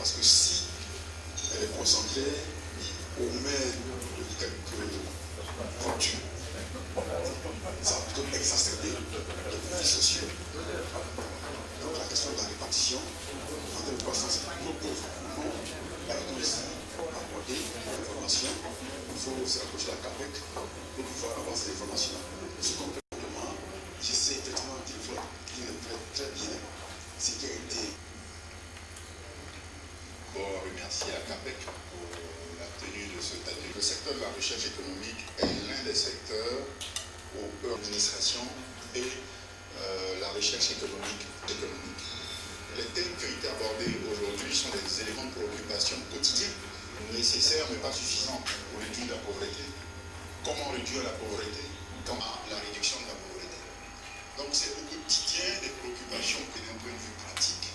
Parce que si elle est concentrée aux mains de quelques fortunes, ça va plutôt exacerber les conflits sociaux. Donc la question de la répartition, en termes de croissance, est trop pauvre. Non, elle doit aussi apporter l'information. Il faut se rapprocher de la CAPEC pour pouvoir avoir ces informations-là. Ce comportement, j'essaie effectivement de dire très bien ce qui a été. Bon, remercier la CAPEC pour la tenue de cet atelier. Le secteur de la recherche économique est l'un des secteurs où l'administration et la recherche économique. Les thèmes qui ont été abordés aujourd'hui sont des éléments de préoccupation quotidiens, nécessaires mais pas suffisants pour réduire la pauvreté. Comment réduire la pauvreté? Comment la réduction de la pauvreté? Donc c'est au quotidien des préoccupations que d'un point de vue pratique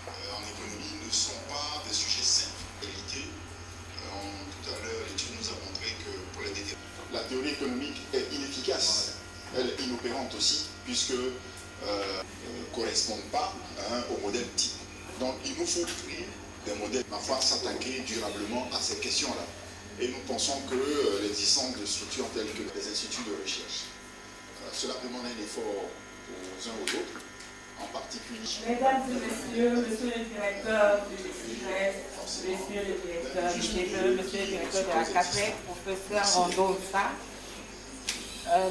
en économie ne sont pas des sujets simples. En réalité, tout à l'heure, l'étude nous a montré que pour les déterminants, la théorie économique est inefficace, elle est inopérante aussi, puisque ne correspondent pas au modèle type. Donc il nous faut créer des modèles, parfois s'attaquer durablement à ces questions-là. Et nous pensons que l'existence de structures telles que les instituts de recherche, cela demande un effort aux uns aux autres, en particulier. Mesdames et messieurs, monsieur le directeur du CIRES, monsieur le directeur du GPE, monsieur le directeur de la CAPEC, professeur Rondo Ossa,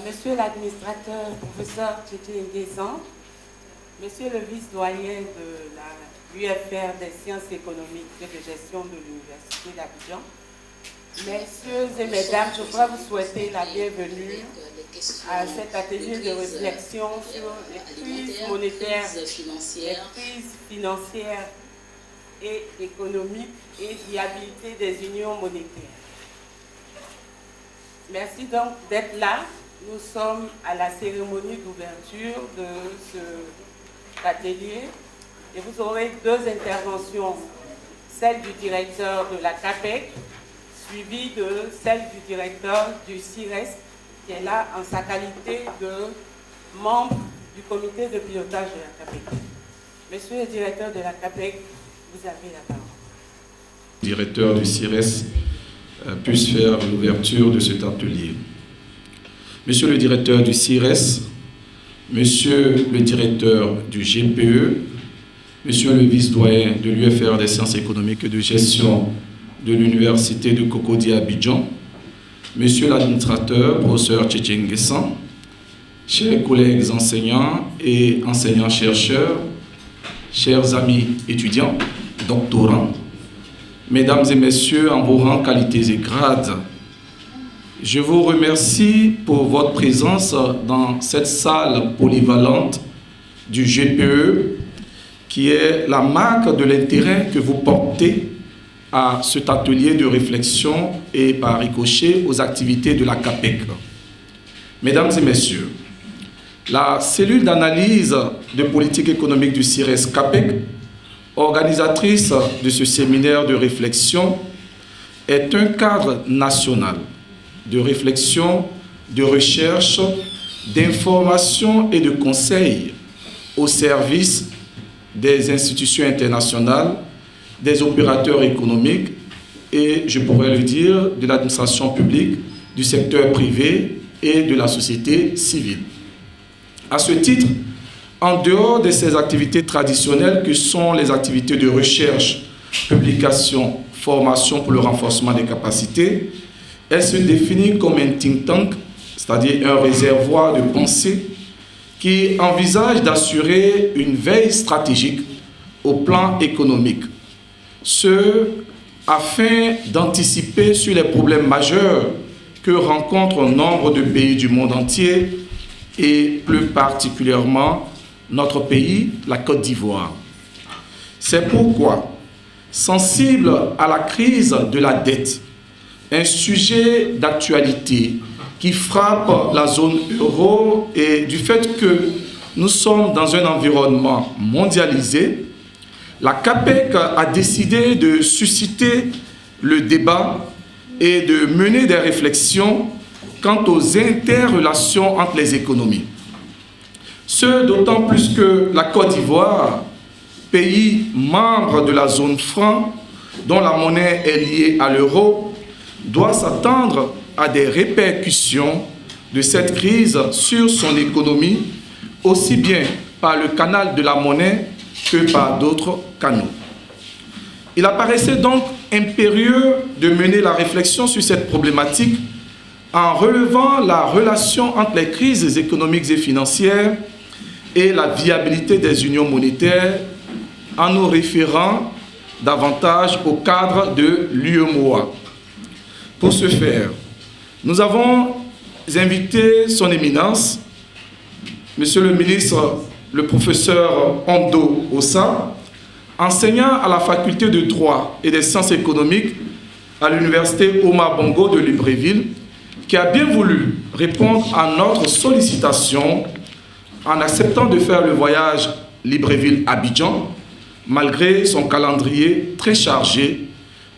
monsieur l'administrateur, professeur Tchétché Nguessan, monsieur le vice-doyen de l'UFR des sciences économiques et de gestion de l'Université d'Abidjan, messieurs et mesdames, je voudrais vous souhaiter la bienvenue à cet atelier de réflexion sur les crises monétaires, les crises financières et économiques et viabilité des unions monétaires. Merci donc d'être là. Nous sommes à la cérémonie d'ouverture de cet atelier et vous aurez deux interventions, celle du directeur de la CAPEC, suivie de celle du directeur du CIRES, qui est là en sa qualité de membre du comité de pilotage de la CAPEC. Monsieur le directeur de la CAPEC, vous avez la parole. Le directeur du CIRES puisse faire l'ouverture de cet atelier. Monsieur le directeur du CIRES, monsieur le directeur du GPE, monsieur le vice-doyen de l'UFR des sciences économiques et de gestion de l'Université de Cocody Abidjan, monsieur l'administrateur, professeur Tchétché Nguessan, chers collègues enseignants et enseignants-chercheurs, chers amis étudiants, doctorants, mesdames et messieurs en vos rangs, qualités et grades, je vous remercie pour votre présence dans cette salle polyvalente du GPE qui est la marque de l'intérêt que vous portez à cet atelier de réflexion et par ricochet aux activités de la CAPEC. Mesdames et messieurs, la cellule d'analyse de politique économique du CIRES CAPEC, organisatrice de ce séminaire de réflexion, est un cadre national de réflexion, de recherche, d'information et de conseil au service des institutions internationales, des opérateurs économiques et, je pourrais le dire, de l'administration publique, du secteur privé et de la société civile. À ce titre, en dehors de ces activités traditionnelles que sont les activités de recherche, publication, formation pour le renforcement des capacités, elle se définit comme un think tank, c'est-à-dire un réservoir de pensée qui envisage d'assurer une veille stratégique au plan économique. Ce afin d'anticiper sur les problèmes majeurs que rencontrent nombre de pays du monde entier et plus particulièrement notre pays, la Côte d'Ivoire. C'est pourquoi, sensible à la crise de la dette, un sujet d'actualité qui frappe la zone euro et du fait que nous sommes dans un environnement mondialisé, la CAPEC a décidé de susciter le débat et de mener des réflexions quant aux interrelations entre les économies. Ce d'autant plus que la Côte d'Ivoire pays membre de la zone franc, dont la monnaie est liée à l'euro, doit s'attendre à des répercussions de cette crise sur son économie, aussi bien par le canal de la monnaie que par d'autres canaux. Il apparaissait donc impérieux de mener la réflexion sur cette problématique en relevant la relation entre les crises économiques et financières et la viabilité des unions monétaires en nous référant davantage au cadre de l'UEMOA. Pour ce faire, nous avons invité son éminence, Monsieur le ministre, le professeur Ondo Ossa, enseignant à la faculté de droit et des sciences économiques à l'université Omar Bongo de Libreville, qui a bien voulu répondre à notre sollicitation en acceptant de faire le voyage Libreville-Abidjan, malgré son calendrier très chargé,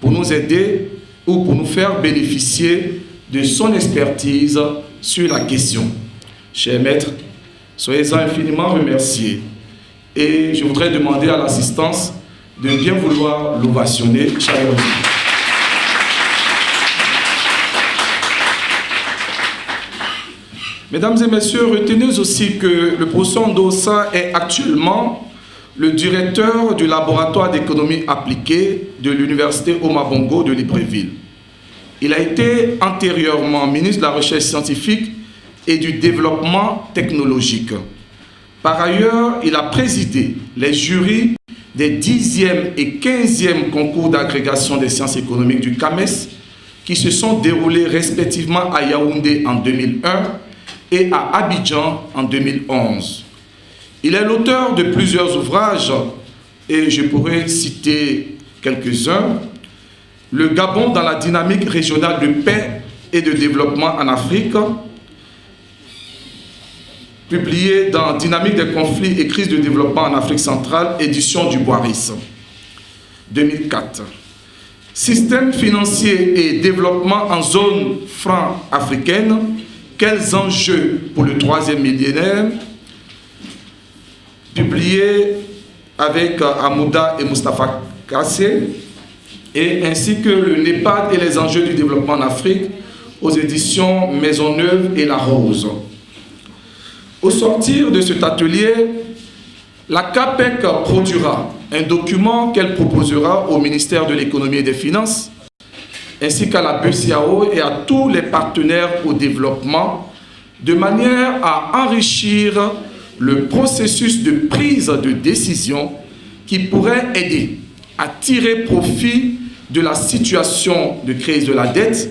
pour nous aider ou pour nous faire bénéficier de son expertise sur la question. Chers maîtres, soyez-en infiniment remerciés. Et je voudrais demander à l'assistance de bien vouloir l'ovationner chaleureusement. Mesdames et messieurs, retenez aussi que le professeur Ndosa est actuellement le directeur du laboratoire d'économie appliquée de l'université Omar Bongo de Libreville. Il a été antérieurement ministre de la Recherche scientifique et du développement technologique. Par ailleurs, il a présidé les jurys des 10e et 15e concours d'agrégation des sciences économiques du CAMES qui se sont déroulés respectivement à Yaoundé en 2001 et à Abidjan en 2011. Il est l'auteur de plusieurs ouvrages et je pourrais citer quelques-uns. Le Gabon dans la dynamique régionale de paix et de développement en Afrique, publié dans Dynamique des conflits et crises de développement en Afrique centrale, édition du Boiris, 2004. Système financier et développement en zone franc africaine, quels enjeux pour le 3e millénaire, publié avec Amouda et Moustapha Kassé, et ainsi que le NEPAD et les enjeux du développement en Afrique aux éditions Maisonneuve et La Rose. Au sortir de cet atelier, la CAPEC produira un document qu'elle proposera au ministère de l'Économie et des Finances, ainsi qu'à la BCEAO et à tous les partenaires au développement, de manière à enrichir le processus de prise de décision qui pourrait aider à tirer profit de la situation de crise de la dette,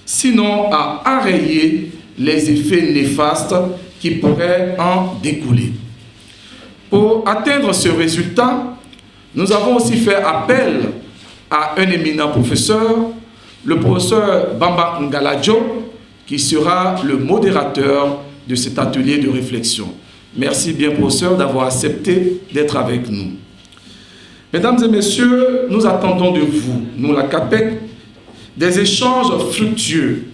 sinon à enrayer les effets néfastes qui pourraient en découler. Pour atteindre ce résultat, nous avons aussi fait appel à un éminent professeur, le professeur Bamba Ngaladjo, qui sera le modérateur de cet atelier de réflexion. Merci bien, professeur, d'avoir accepté d'être avec nous. Mesdames et messieurs, nous attendons de vous, nous la CAPEC, des échanges fructueux,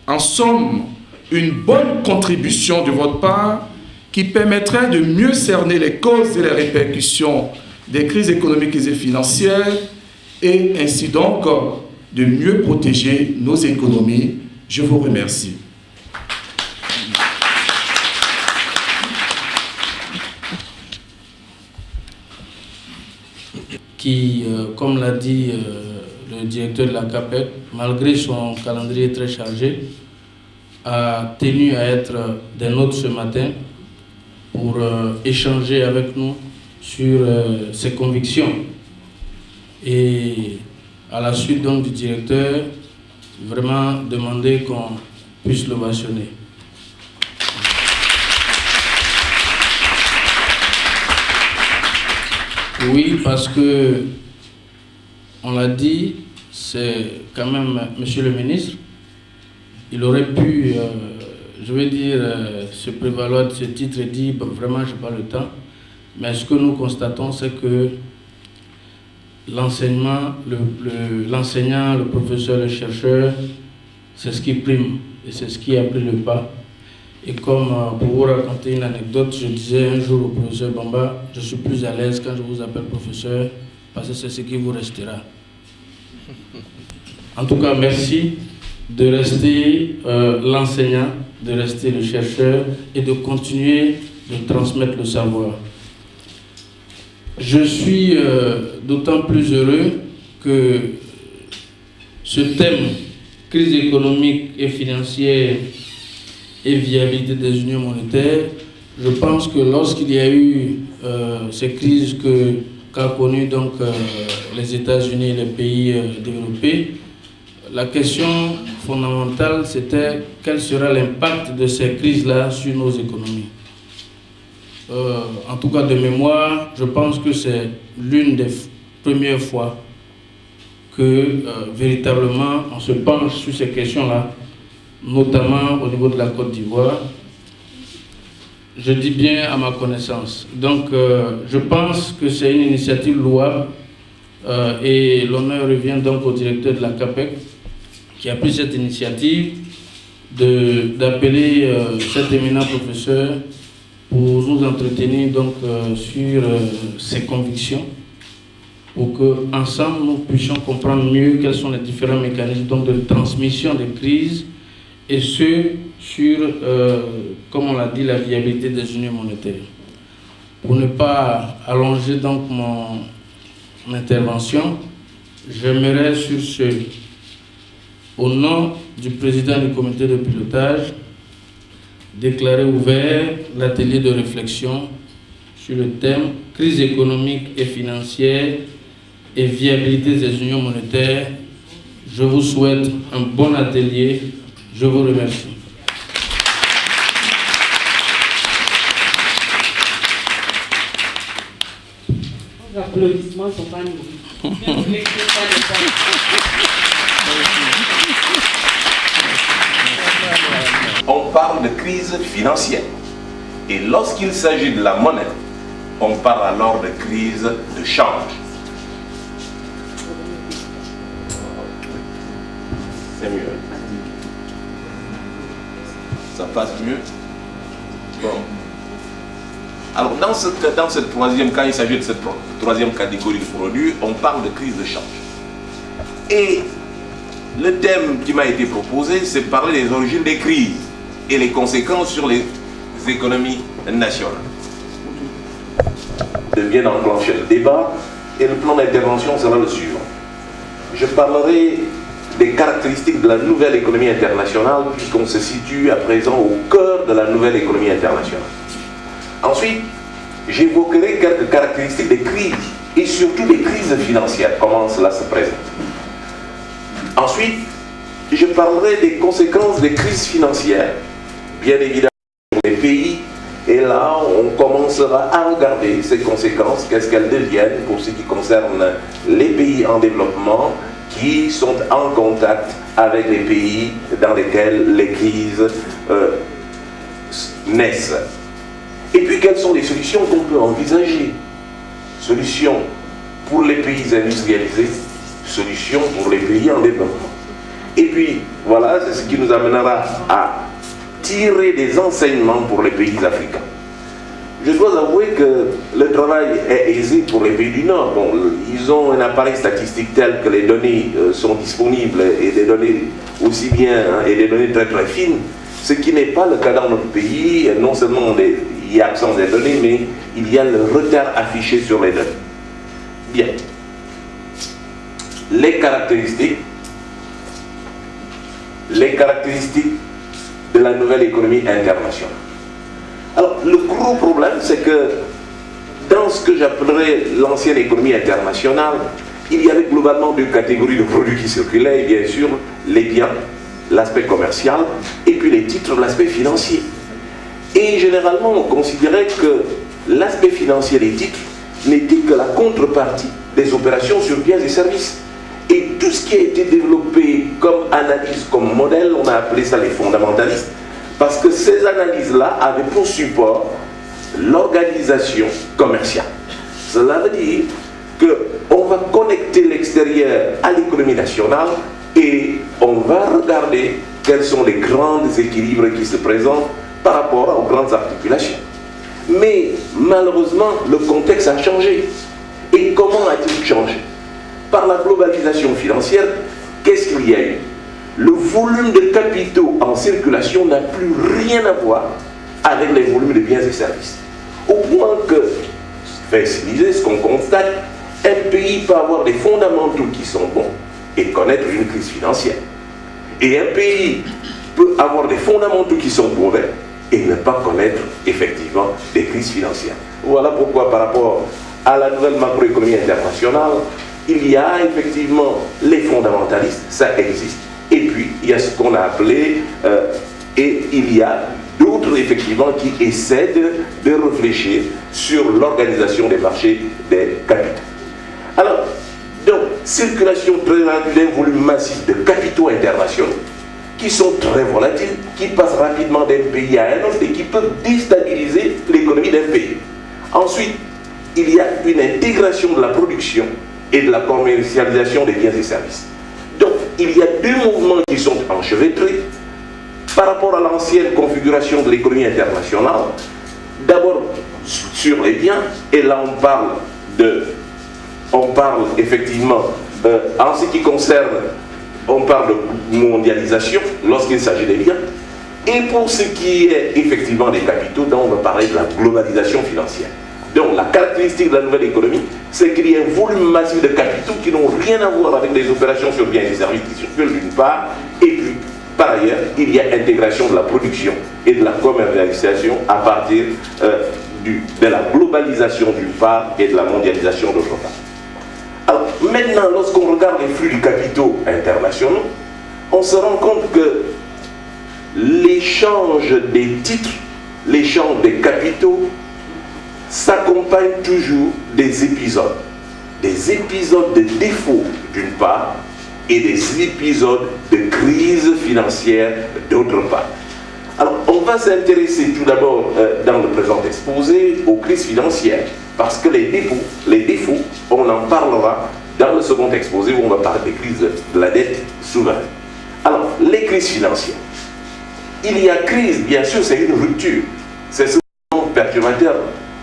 en somme, une bonne contribution de votre part qui permettrait de mieux cerner les causes et les répercussions des crises économiques et financières et ainsi donc de mieux protéger nos économies. Je vous remercie. Qui, comme l'a dit le directeur de la CAPEC, malgré son calendrier très chargé, a tenu à être des nôtres ce matin pour échanger avec nous sur ses convictions. Et à la suite donc du directeur, vraiment demander qu'on puisse l'ovationner. Oui, parce que, on l'a dit, c'est quand même, monsieur le ministre, il aurait pu, je veux dire, se prévaloir de ce titre et dire, bon, vraiment, je n'ai pas le temps. Mais ce que nous constatons, c'est que l'enseignement, l'enseignant, le professeur, le chercheur, c'est ce qui prime et c'est ce qui a pris le pas. Et comme pour vous raconter une anecdote, je disais un jour au professeur Bamba, je suis plus à l'aise quand je vous appelle professeur, parce que c'est ce qui vous restera. En tout cas, merci de rester l'enseignant, de rester le chercheur et de continuer de transmettre le savoir. Je suis d'autant plus heureux que ce thème, crise économique et financière et viabilité des unions monétaires, je pense que lorsqu'il y a eu ces crises qu'a connues donc les États-Unis et les pays développés, la question fondamentale c'était quel sera l'impact de ces crises-là sur nos économies. En tout cas de mémoire, je pense que c'est l'une des premières fois que véritablement on se penche sur ces questions-là, notamment au niveau de la Côte d'Ivoire. Je dis bien à ma connaissance. Donc je pense que c'est une initiative louable et l'honneur revient donc au directeur de la CAPEC qui a pris cette initiative d'appeler cet éminent professeur pour nous entretenir donc sur ses convictions, pour qu'ensemble nous puissions comprendre mieux quels sont les différents mécanismes donc, de transmission des crises, et ce sur, comme on l'a dit, la viabilité des unions monétaires. Pour ne pas allonger donc mon intervention, j'aimerais sur ce, au nom du président du comité de pilotage, déclarer ouvert l'atelier de réflexion sur le thème crise économique et financière et viabilité des unions monétaires. Je vous souhaite un bon atelier. Je vous remercie. Les applaudissements ne sont pas nourris. On parle de crise financière. Et lorsqu'il s'agit de la monnaie, on parle alors de crise de change. C'est mieux. Ça passe mieux. Bon. Alors, dans cette troisième, quand il s'agit de cette troisième catégorie de produits, on parle de crise de change. Et le thème qui m'a été proposé, c'est de parler des origines des crises et les conséquences sur les économies nationales. De bien enclencher le débat, et le plan d'intervention sera le suivant. Je parlerai des caractéristiques de la nouvelle économie internationale, puisqu'on se situe à présent au cœur de la nouvelle économie internationale. Ensuite, j'évoquerai quelques caractéristiques des crises, et surtout des crises financières, comment cela se présente. Ensuite, je parlerai des conséquences des crises financières, bien évidemment pour les pays, et là on commencera à regarder ces conséquences, qu'est-ce qu'elles deviennent pour ce qui concerne les pays en développement qui sont en contact avec les pays dans lesquels les crises naissent. Et puis quelles sont les solutions qu'on peut envisager? Solutions pour les pays industrialisés, solutions pour les pays en développement. Et puis voilà, c'est ce qui nous amènera à tirer des enseignements pour les pays africains. Je dois avouer que le travail est aisé pour les pays du Nord. Bon, ils ont un appareil statistique tel que les données sont disponibles, et des données aussi bien, et des données très très fines, ce qui n'est pas le cas dans notre pays. Non seulement il y a absence des données, mais il y a le retard affiché sur les données. Bien. Les caractéristiques de la nouvelle économie internationale. Alors, le gros problème, c'est que dans ce que j'appellerais l'ancienne économie internationale, il y avait globalement deux catégories de produits qui circulaient, et bien sûr, les biens, l'aspect commercial, et puis les titres, l'aspect financier. Et généralement, on considérait que l'aspect financier des titres n'était que la contrepartie des opérations sur biens et services. Et tout ce qui a été développé comme analyse, comme modèle, on a appelé ça les fondamentalistes, parce que ces analyses-là avaient pour support l'organisation commerciale. Cela veut dire qu'on va connecter l'extérieur à l'économie nationale et on va regarder quels sont les grands déséquilibres qui se présentent par rapport aux grandes articulations. Mais malheureusement, le contexte a changé. Et comment a-t-il changé? Par la globalisation financière, qu'est-ce qu'il y a eu? Le volume de capitaux en circulation n'a plus rien à voir avec les volumes de biens et services. Au point que, ce qu'on constate, un pays peut avoir des fondamentaux qui sont bons et connaître une crise financière. Et un pays peut avoir des fondamentaux qui sont mauvais et ne pas connaître effectivement des crises financières. Voilà pourquoi par rapport à la nouvelle macroéconomie internationale, il y a effectivement les fondamentalistes, ça existe. Et puis il y a ce qu'on a appelé, et il y a d'autres effectivement qui essaient de réfléchir sur l'organisation des marchés des capitaux. Alors, donc, circulation très rapide d'un volume massif de capitaux internationaux qui sont très volatiles, qui passent rapidement d'un pays à un autre et qui peuvent déstabiliser l'économie d'un pays. Ensuite, il y a une intégration de la production et de la commercialisation des biens et services. Donc, il y a deux mouvements qui sont enchevêtrés par rapport à l'ancienne configuration de l'économie internationale. D'abord, sur les biens, et là on parle effectivement, en ce qui concerne, on parle de mondialisation lorsqu'il s'agit des biens. Et pour ce qui est effectivement des capitaux, donc on va parler de la globalisation financière. Donc la caractéristique de la nouvelle économie, c'est qu'il y a un volume massif de capitaux qui n'ont rien à voir avec les opérations sur biens et services qui circulent d'une part, et puis par ailleurs, il y a intégration de la production et de la commercialisation à partir de la globalisation d'une part et de la mondialisation d'autre part. Alors maintenant, lorsqu'on regarde les flux du capitaux internationaux, on se rend compte que l'échange des titres, l'échange des capitaux, s'accompagne toujours des épisodes de défaut d'une part et des épisodes de crise financière d'autre part. Alors on va s'intéresser tout d'abord dans le présent exposé aux crises financières parce que les défauts, on en parlera dans le second exposé où on va parler des crises de la dette souveraine. Alors les crises financières, il y a crise, bien sûr, c'est une rupture, c'est ce perturbateur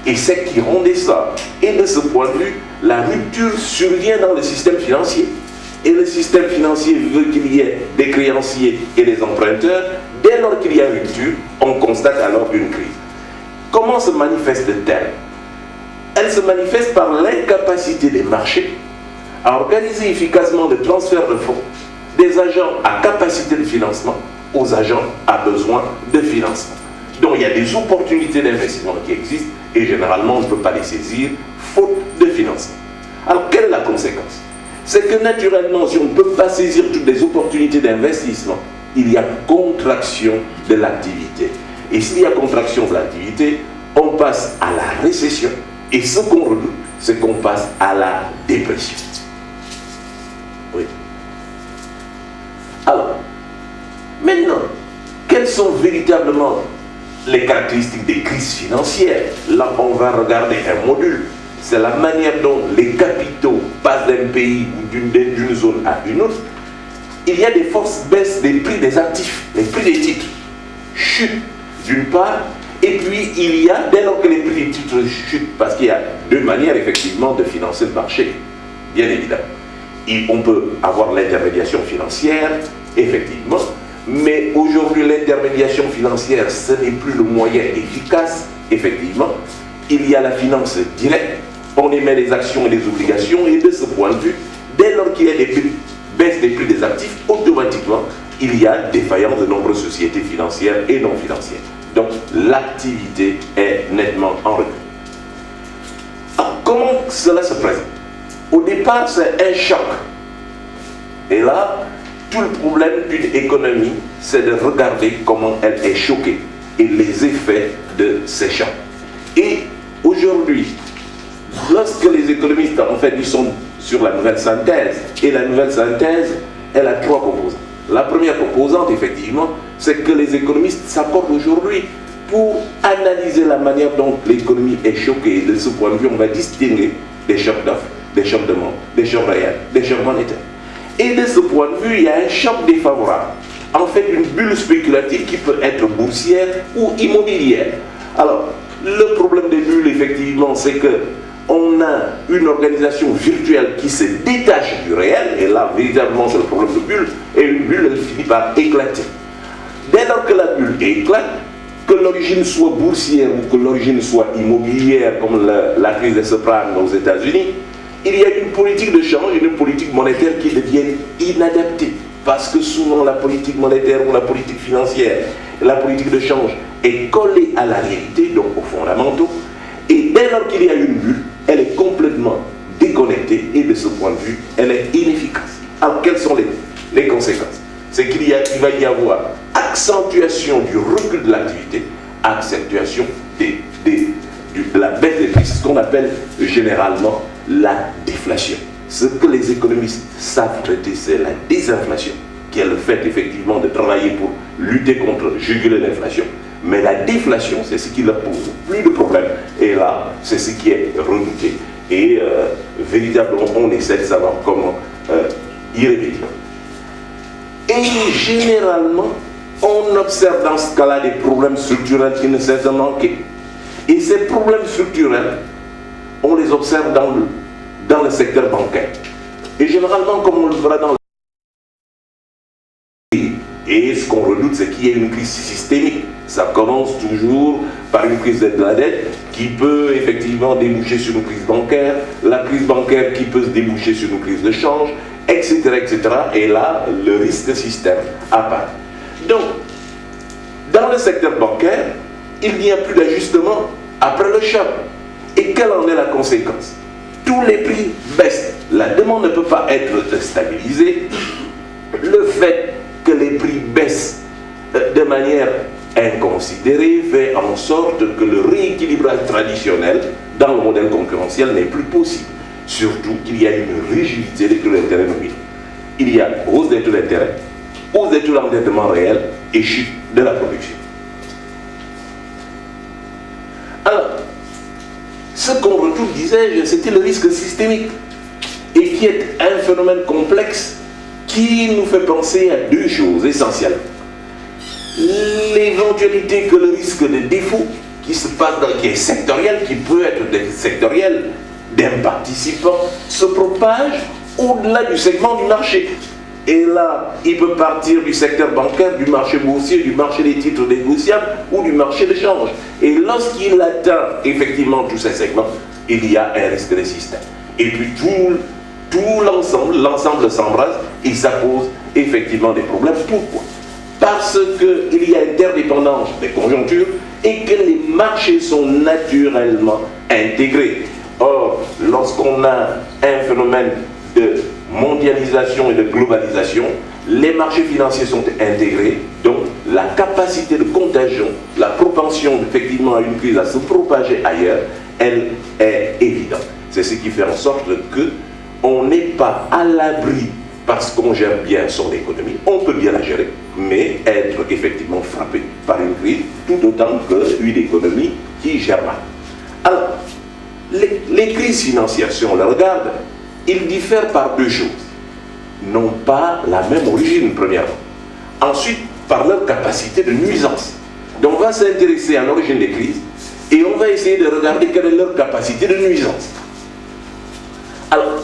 et c'est qui rendait ça. Et de ce point de vue, la rupture survient dans le système financier. Et le système financier veut qu'il y ait des créanciers et des emprunteurs. Dès lors qu'il y a une rupture, on constate alors une crise. Comment se manifeste-t-elle? Elle se manifeste par l'incapacité des marchés à organiser efficacement le transfert de fonds des agents à capacité de financement aux agents à besoin de financement. Donc il y a des opportunités d'investissement qui existent et généralement on ne peut pas les saisir faute de financement. Alors quelle est la conséquence? C'est que naturellement, si on ne peut pas saisir toutes les opportunités d'investissement, il y a contraction de l'activité. Et s'il y a contraction de l'activité, on passe à la récession. Et ce qu'on redoute, c'est qu'on passe à la dépression. Oui. Alors, maintenant, quelles sont véritablement les caractéristiques des crises financières? Là, on va regarder un module. C'est la manière dont les capitaux passent d'un pays ou d'une zone à une autre. Il y a des forces baisses des prix des actifs, les prix des titres chutent d'une part, et puis il y a, dès lors que les prix des titres chutent, parce qu'il y a deux manières effectivement de financer le marché, bien évidemment. On peut avoir l'intermédiation financière, effectivement, mais aujourd'hui l'intermédiation financière, ce n'est plus le moyen efficace, effectivement. Il y a la finance directe. On émet des actions et des obligations et de ce point de vue, dès lors qu'il y a des baisses des prix des actifs, automatiquement, il y a défaillance de nombreuses sociétés financières et non financières. Donc, l'activité est nettement en recul. Alors, comment cela se présente? Au départ, c'est un choc. Et là, tout le problème d'une économie, c'est de regarder comment elle est choquée et les effets de ces chocs. Et aujourd'hui, lorsque les économistes, en fait, ils sont sur la nouvelle synthèse, et la nouvelle synthèse, elle a trois composantes. La première composante, effectivement, c'est que les économistes s'accordent aujourd'hui pour analyser la manière dont l'économie est choquée. Et de ce point de vue, on va distinguer des chocs d'offres, des chocs de demande, des chocs réels, des chocs monétaires. Et de ce point de vue, il y a un choc défavorable. en fait une bulle spéculative qui peut être boursière ou immobilière. Alors, le problème des bulles, effectivement, c'est que on a une organisation virtuelle qui se détache du réel, et là, véritablement, c'est le problème de bulle, et une bulle, elle finit par éclater. Dès lors que la bulle éclate, que l'origine soit boursière ou que l'origine soit immobilière, comme la crise des subprimes aux États-Unis, il y a une politique de change, une politique monétaire qui devient inadaptée. Parce que souvent la politique monétaire ou la politique financière, la politique de change est collée à la réalité, donc aux fondamentaux. Et dès lors qu'il y a une bulle, elle est complètement déconnectée et de ce point de vue, elle est inefficace. Alors quelles sont les conséquences? C'est qu'il va y avoir accentuation du recul de l'activité, accentuation de la baisse des prix, ce qu'on appelle généralement la déflation. Ce que les économistes savent traiter, c'est la désinflation, qui est le fait effectivement de travailler pour lutter contre, juguler l'inflation. Mais la déflation, c'est ce qui leur pose plus de problèmes. Et là, c'est ce qui est redouté. Et véritablement, on essaie de savoir comment y remédier. Et généralement, on observe dans ce cas-là des problèmes structurels qui ne cessent de manquer. Et ces problèmes structurels, on les observe dans le secteur bancaire. Et généralement, comme on le fera dans le... Et ce qu'on redoute, c'est qu'il y ait une crise systémique. Ça commence toujours par une crise de la dette qui peut effectivement déboucher sur une crise bancaire, la crise bancaire qui peut se déboucher sur une crise de change, etc., etc. Et là, le risque système apparaît. Donc, dans le secteur bancaire, il n'y a plus d'ajustement après le choc. Et quelle en est la conséquence? Tous les prix baissent. La demande ne peut pas être stabilisée. Le fait que les prix baissent de manière inconsidérée fait en sorte que le rééquilibrage traditionnel dans le modèle concurrentiel n'est plus possible. Surtout qu'il y a une rigidité des taux d'intérêt nominaux. Il y a hausse des taux d'intérêt, hausse des taux d'endettement réel et chute de la production. Alors, ce qu'on retrouve, disais-je, c'était le risque systémique et qui est un phénomène complexe qui nous fait penser à deux choses essentielles. L'éventualité que le risque de défaut qui se passe qui est sectoriel, qui peut être sectoriel d'un participant, se propage au-delà du segment du marché. Et là, il peut partir du secteur bancaire, du marché boursier, du marché des titres négociables ou du marché de change. Et lorsqu'il atteint effectivement tous ces segments, il y a un risque de système. Et puis tout l'ensemble s'embrase et ça pose effectivement des problèmes. Pourquoi? Parce qu'il y a interdépendance des conjonctures et que les marchés sont naturellement intégrés. Or, lorsqu'on a un phénomène de mondialisation et de globalisation, les marchés financiers sont intégrés, donc la capacité de contagion, la propension effectivement à une crise à se propager ailleurs, elle est évidente. C'est ce qui fait en sorte qu'on n'est pas à l'abri parce qu'on gère bien son économie, on peut bien la gérer, mais être effectivement frappé par une crise, tout autant qu'une économie qui gère mal. Alors, les crises financières, si on les regarde, ils diffèrent par deux choses. Non pas la même origine, premièrement. Ensuite, par leur capacité de nuisance. Donc, on va s'intéresser à l'origine des crises et on va essayer de regarder quelle est leur capacité de nuisance. Alors,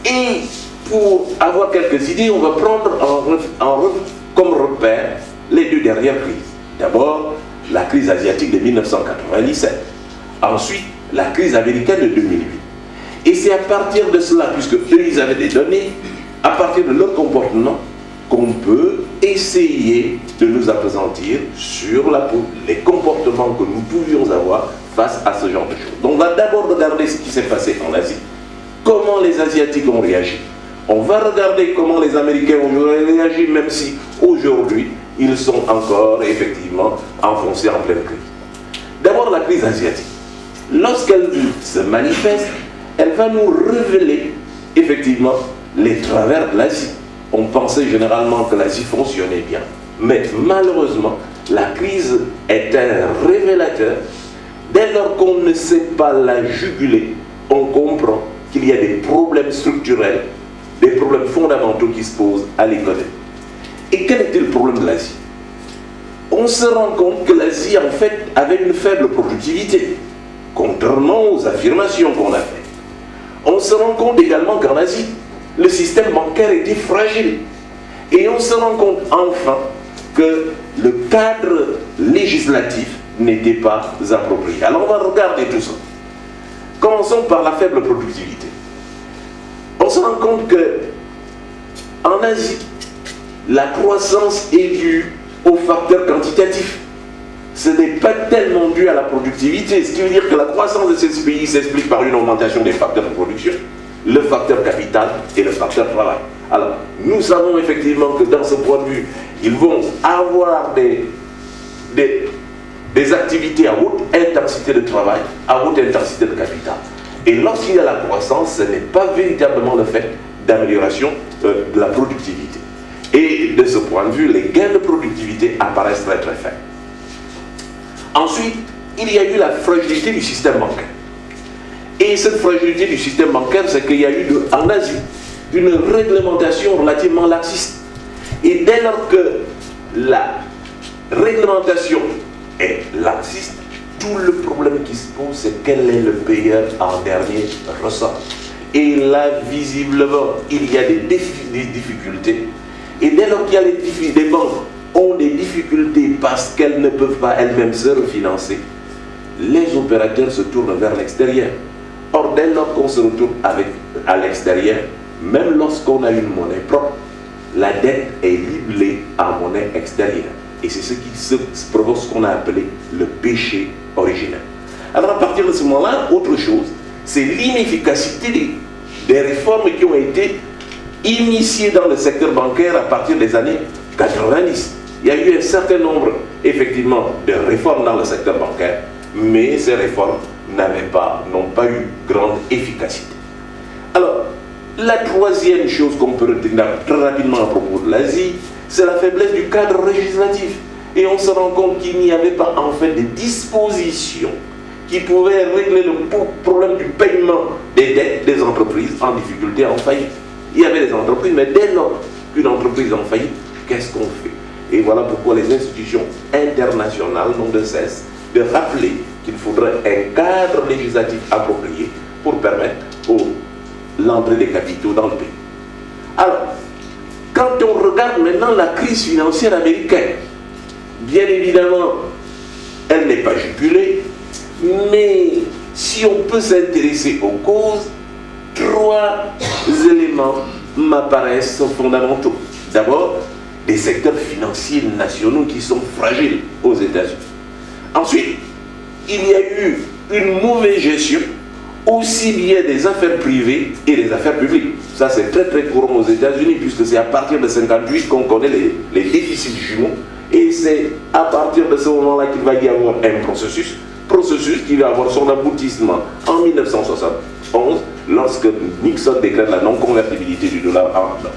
et pour avoir quelques idées, on va prendre comme repère les deux dernières crises. D'abord, la crise asiatique de 1997. Ensuite, la crise américaine de 2008. Et c'est à partir de cela, puisque eux, ils avaient des données, à partir de leur comportement, qu'on peut essayer de nous appesantir sur les comportements que nous pouvions avoir face à ce genre de choses. Donc on va d'abord regarder ce qui s'est passé en Asie, comment les Asiatiques ont réagi. On va regarder comment les Américains ont réagi, même si aujourd'hui, ils sont encore effectivement enfoncés en pleine crise. D'abord la crise asiatique. Lorsqu'elle se manifeste, elle va nous révéler effectivement les travers de l'Asie. On pensait généralement que l'Asie fonctionnait bien, mais malheureusement, la crise est un révélateur. Dès lors qu'on ne sait pas la juguler, on comprend qu'il y a des problèmes structurels, des problèmes fondamentaux qui se posent à l'économie. Et quel était le problème de l'Asie? On se rend compte que l'Asie, en fait, avait une faible productivité, contrairement aux affirmations qu'on a faites. On se rend compte également qu'en Asie, le système bancaire était fragile. Et on se rend compte enfin que le cadre législatif n'était pas approprié. Alors on va regarder tout ça. Commençons par la faible productivité. On se rend compte que en Asie, la croissance est due aux facteurs quantitatifs. Ce n'est pas tellement dû à la productivité, ce qui veut dire que la croissance de ces pays s'explique par une augmentation des facteurs de production, le facteur capital et le facteur travail. Alors, nous savons effectivement que dans ce point de vue, ils vont avoir des activités à haute intensité de travail, à haute intensité de capital. Et lorsqu'il y a la croissance, ce n'est pas véritablement le fait d'amélioration de la productivité. Et de ce point de vue, les gains de productivité apparaissent très très faibles. Ensuite, il y a eu la fragilité du système bancaire. Et cette fragilité du système bancaire, c'est qu'il y a eu en Asie une réglementation relativement laxiste. Et dès lors que la réglementation est laxiste, tout le problème qui se pose, c'est quel est le payeur en dernier ressort. Et là, visiblement, il y a des difficultés. Et dès lors qu'il y a des banques ont des difficultés parce qu'elles ne peuvent pas elles-mêmes se refinancer, les opérateurs se tournent vers l'extérieur. Or, dès lors qu'on se retourne à l'extérieur, même lorsqu'on a une monnaie propre, la dette est libellée en monnaie extérieure. Et c'est ce qui provoque ce qu'on a appelé le péché originel. Alors à partir de ce moment-là, autre chose, c'est l'inefficacité des réformes qui ont été initiées dans le secteur bancaire à partir des années 90. Il y a eu un certain nombre, effectivement, de réformes dans le secteur bancaire, mais ces réformes n'ont pas eu grande efficacité. Alors, la troisième chose qu'on peut retenir très rapidement à propos de l'Asie, c'est la faiblesse du cadre législatif. Et on se rend compte qu'il n'y avait pas en fait de dispositions qui pouvaient régler le problème du paiement des dettes des entreprises en difficulté, en faillite. Il y avait des entreprises, mais dès lors qu'une entreprise est en faillite, qu'est-ce qu'on fait? Et voilà pourquoi les institutions internationales n'ont de cesse de rappeler qu'il faudrait un cadre législatif approprié pour permettre l'entrée des capitaux dans le pays. Alors, quand on regarde maintenant la crise financière américaine, bien évidemment, elle n'est pas jugulée, mais si on peut s'intéresser aux causes, trois éléments m'apparaissent fondamentaux. D'abord, des secteurs financiers nationaux qui sont fragiles aux États-Unis. Ensuite, il y a eu une mauvaise gestion aussi bien des affaires privées et des affaires publiques. Ça, c'est très très courant aux États-Unis, puisque c'est à partir de 1958 qu'on connaît les déficits jumeaux. Et c'est à partir de ce moment-là qu'il va y avoir un processus qui va avoir son aboutissement en 1971, lorsque Nixon décrète la non-convertibilité du dollar en or.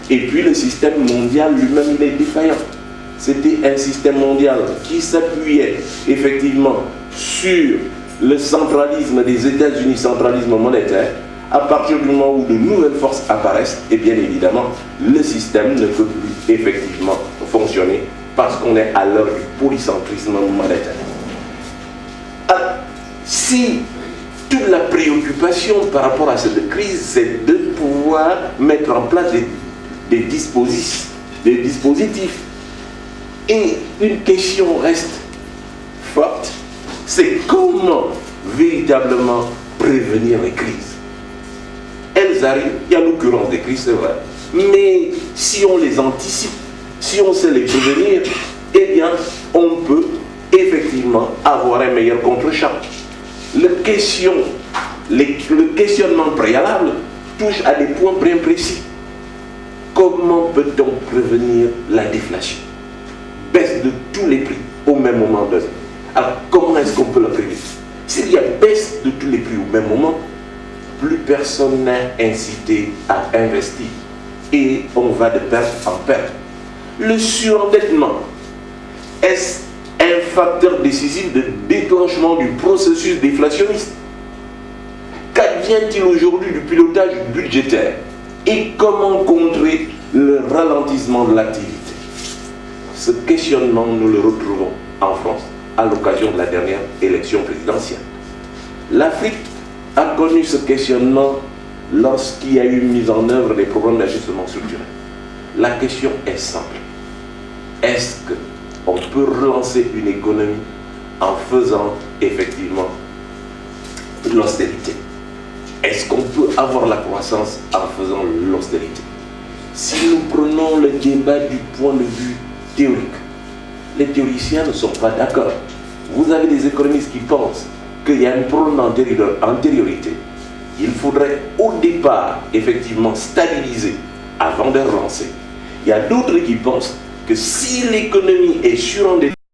Et puis le système mondial lui-même, il est défaillant. C'était un système mondial qui s'appuyait effectivement sur le centralisme des États-Unis, centralisme monétaire. À partir du moment où de nouvelles forces apparaissent, et bien évidemment, le système ne peut plus effectivement fonctionner parce qu'on est à l'heure du polycentrisme monétaire. Si toute la préoccupation par rapport à cette crise, c'est de pouvoir mettre en place des dispositifs, et une question reste forte, c'est comment véritablement prévenir les crises. Elles arrivent, il y a l'occurrence des crises, c'est vrai, mais si on les anticipe, si on sait les prévenir, eh bien, on peut effectivement avoir un meilleur contre-champ. Le questionnement préalable touche à des points bien précis. Comment peut-on prévenir la déflation? Baisse de tous les prix au même moment donné. Alors, comment est-ce qu'on peut le prévenir? S'il y a baisse de tous les prix au même moment, plus personne n'est incité à investir. Et on va de perte en perte. Le surendettement, est-ce un facteur décisif de déclenchement du processus déflationniste? Qu'advient-il aujourd'hui du pilotage budgétaire? Et comment contrer le ralentissement de l'activité? Ce questionnement, nous le retrouvons en France à l'occasion de la dernière élection présidentielle. L'Afrique a connu ce questionnement lorsqu'il y a eu mise en œuvre des programmes d'ajustement structurel. La question est simple. Est-ce qu'on peut relancer une économie en faisant effectivement l'austérité? Est-ce qu'on peut avoir la croissance en faisant l'austérité? Si nous prenons le débat du point de vue théorique, les théoriciens ne sont pas d'accord. Vous avez des économistes qui pensent qu'il y a un problème d'antériorité. Il faudrait au départ effectivement stabiliser avant de relancer. Il y a d'autres qui pensent que si l'économie est surendetée,